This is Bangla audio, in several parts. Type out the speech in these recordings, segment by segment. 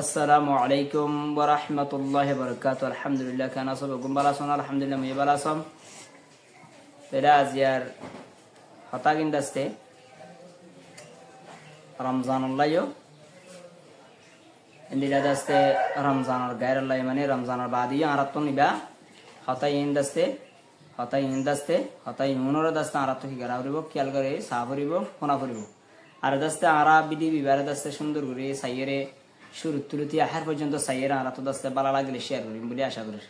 আসসালামু আলাইকুম ওয়া রাহমাতুল্লাহি ওয়া বারাকাতুহু আলহামদুলিল্লাহ কানা সাবাকুম বালাসন আলহামদুলিল্লাহ মুই বালাসম তেরা আজিয়ার হতাগিন দাস্তে রমজানুল্লাহ ইন্দিলা দাস্তে রমজানুর গায়রুল্লাহ মানে রমজানুর বাদি আরাতন নিবা হতাইন দাস্তে হতাই নুনর দাস্তে আরাত কি গারাউরিব কিয়াল করে সাফরিব কোনা ফরিব আর দাস্তে আরা বিধি বিবারে দাস্তে সুন্দর করে সাইয়েরে শুরু তুলতি আহার পর্যন্ত সাইয়েরা আর তো দাস্তে বালা লাগলে শেয়ার করিম বলে আশা করি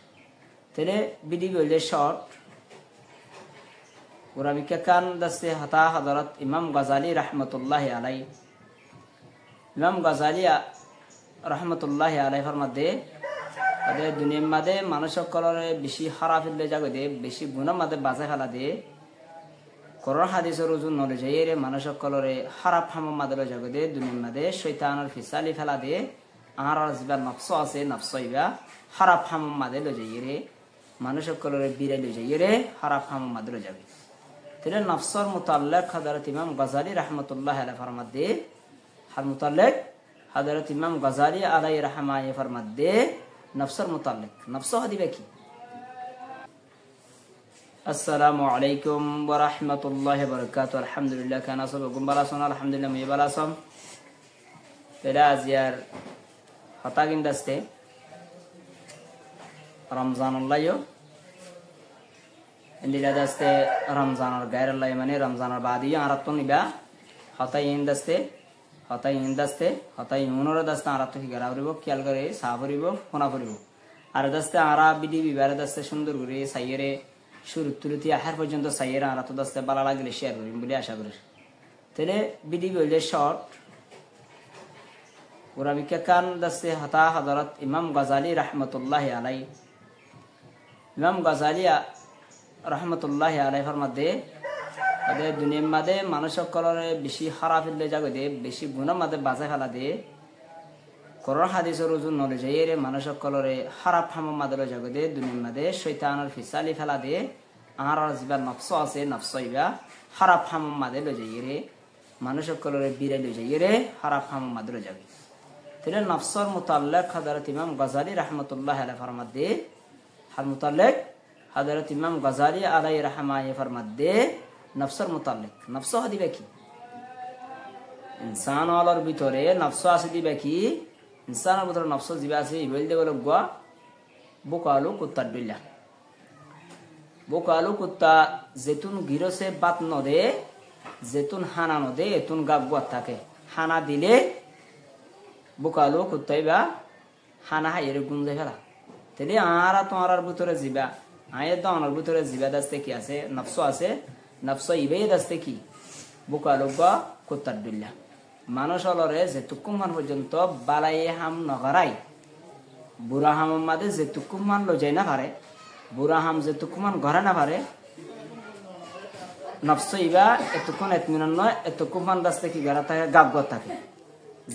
তাহলে বিধি বললে শর্ট ওরা বিকাকান দাস্তে হতা হযরত ইমাম গাজালি রাহমাতুল্লাহি আলাইহি ইমাম গাজালি রাহমাতুল্লাহি আলাইহি ফরমাতে আদে দুনিয়ার মধ্যে মানুষ সকলের বেশি খারাপ হলে জাগে দে বেশি গুনাহ মধ্যে বাজে ফেলা দে কোরআন হাদিসের ওজন নলেজ এর মানুষ সকলের খারাপ হাম মধ্যে জাগে দে দুনিয়ার মধ্যে শয়তানের ফিসালি ফেলা দে আর জিবা নফস আছে নফসইবা খারাপ হাম মধ্যে লয়ে যায় রে মানুষ সকলের বিরাই লয়ে যায় রে খারাপ হাম মধ্যে যাবে তাহলে নফসর মুতাল্লাক হযরত ইমাম গাজালি রাহমাতুল্লাহি আলাইহি ফরমাতে হার মুতাল্লাক হযরত ইমাম গাজালি আলাইহি রাহমায়ে ফরমাতে নফসর মুতাল্লাক নফস দিবে কি আসসালামু আলাইকুম ওয়া রাহমাতুল্লাহি ওয়া বারাকাতুহু আলহামদুলিল্লাহ কানা সাবাকুম বালাসন আলহামদুলিল্লাহ মুই বালাসম তেরা আজিয়ার হতাগিন দাস্তে রমজানুল্লাহ ইন্দিলা দাস্তে রমজানুর গায়রুল্লাহ মানে রমজানুর বাদি আরাতন নিবা হতাইন দাস্তে হতাই নুনর দাস্তে আরাত কি গারাউরিব কিয়াল করে সাফরিব কোনা ফরিব আর দাস্তে আরা বিধি বিবারে দাস্তে সুন্দর করে সাইয়েরে শুরু তুলতি আহার পর্যন্ত সাইয়েরা আর তো দাস্তে বালা লাগলে শেয়ার করিম বলে আশা করি তাহলে বিধি বললে শর্ট ওরা বিকাকান দাস্তে হতা হযরত ইমাম গাজালি রাহমাতুল্লাহি আলাইহি ইমাম গাজালি রাহমাতুল্লাহি আলাইহি ফরমাতে আদে দুনিয়ার মধ্যে মানুষ সকলের বেশি খারাপ হলে জাগে দে বেশি গুনাহ মধ্যে বাজে ফেলা দে কোরআন হাদিসের ওজন নলেজ এর মানুষ সকলের খারাপ হাম মধ্যে জাগে দে দুনিয়ার মধ্যে শয়তানের ফিসালি ফেলা দে আর জিবা নফস আছে নফসইবা খারাপ হাম মধ্যে লয়ে যায় রে মানুষ সকলের বিরাই লয়ে যায় রে খারাপ হাম মধ্যে যাবে তাহলে নফসর মুতাল্লাক হযরত ইমাম গাজালি রাহমাতুল্লাহি আলাইহি ফরমাতে হার মুতাল্লাক হযরত ইমাম গাজালি আলাইহি রাহমায়ে ফরমাতে নফসর মুতাল্লাক নফস দিবে কি ইনসান আলোর ভিতরে নফস আছে দিবে কি ইনসানের ভিতরে নফস দিবে আছে ইবল দে বলে গয়া বোকালু কুত্তা দিলা বোকালু কুত্তা যেতুন গিরসে বাত নদে যেতুন হানা নদে এতুন গাব গয়া থাকে হানা দিলে বোকালু কুত্তাইবা হানা হাইরে গুঞ্জে ফেলা তাহলে আরা তোমার ভিতরে জিবা আয়ে তো আমার ভিতরে জিবা দাস্তে কি আছে নফস আছে নফস ইবে দাস্তে কি বোকালু গয়া কুত্তা দিলা মানুষ অলরে যেটুকু মান পর্যন্ত বালাই হাম নগরাই বুড়া হাম মাদে যেটুকু মান লজাই না পারে বুড়া হাম যেটুকু মান ঘরে না পারে নফস ইবা এতক্ষণ এতমিনান নয় এতটুকু মান দাস্তে কি গারা থাকে গাব থাকে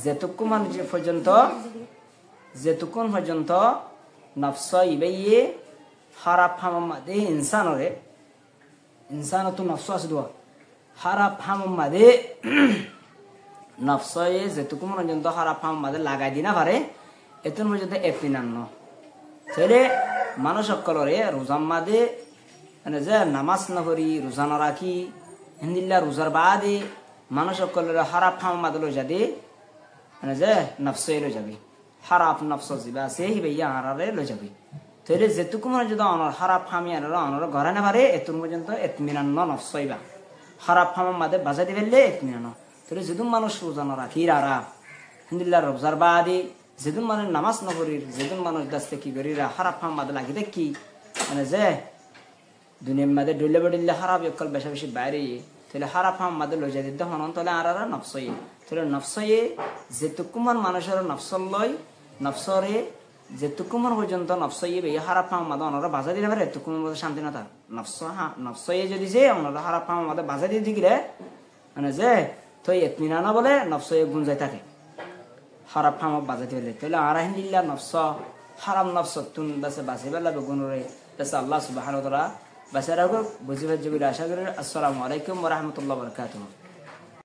যেটুকু মান যেটুকুন পর্যন্ত নফস ইবে খারাপ হাম মাদে ইনসানরে ইনসান তো নফস আছে দোয়া খারাপ হাম মাদে নফসয়ে যেটুকু পর্যন্ত খারাপ হাম মাদে লাগাই দিনা পারে এতন পর্যন্ত এতমিনান ছেলে মানুষ সকলরে রোজার মাদে মানে যে নামাজ না করি রোজা না রাখি হিন্দিল্লা রোজার বাদে মানুষ সকলের খারাপ হাম মাদে লই যাবে মানে যে নফসয়ে লই যাবে খারাপ নফস জিবা আছে হিবাইয়া হারারে লই যাবে তাহলে যেটুকু পর্যন্ত অনর খারাপ হামি আনার অনর ঘরে না পারে এতন পর্যন্ত এতমিনান নফসইবা খারাপ হাম মাদে বাজা দিবেলে এতমিনান তাহলে যেদিন মানুষ রোজা না রাখি রারা হিন্দিল্লা রোজার বাদে যেদিন মানুষ নামাজ নকরি যেদিন মানুষ দাস্তে কি করি খারাপ হাম মাদে লাগি দেখি মানে যে দুনিয়ার মধ্যে ডলে বডিল্লে খারাপ একল বেশি বেশি বাইরে তাহলে খারাপ হাম মাদে লই যায় দিতে হন তাহলে আর নফসয়ে তাহলে নফসয়ে যেটুকু মান মানুষের নফসল লয় নফসরে যেটুকু মান পর্যন্ত নফসয়ে বে খারাপ হাম মাদে অনরা বাজা দিতে পারে এতটুকু মধ্যে শান্তি না থাক নফস নফসয়ে যদি যে অনরা খারাপ হাম মাদে বাজা দিয়ে দিলে মানে যে তো এতমিনানা বলে নফসয়ে গুঞ্জাই থাকে খারাপ হাম বাজা দিলে তাহলে আর হিন্দিল্লা নফস হারাম নফস তুন দাসে বাসে বেলা বেগুনরে দাসে আল্লাহ সুবহানাহু ওয়া তাআলা বাসারাগো বুঝি ভাজ্য বলে আশা করি আসসালামু আলাইকুম ওয়া রাহমাতুল্লাহি ওয়া বারাকাতুহু।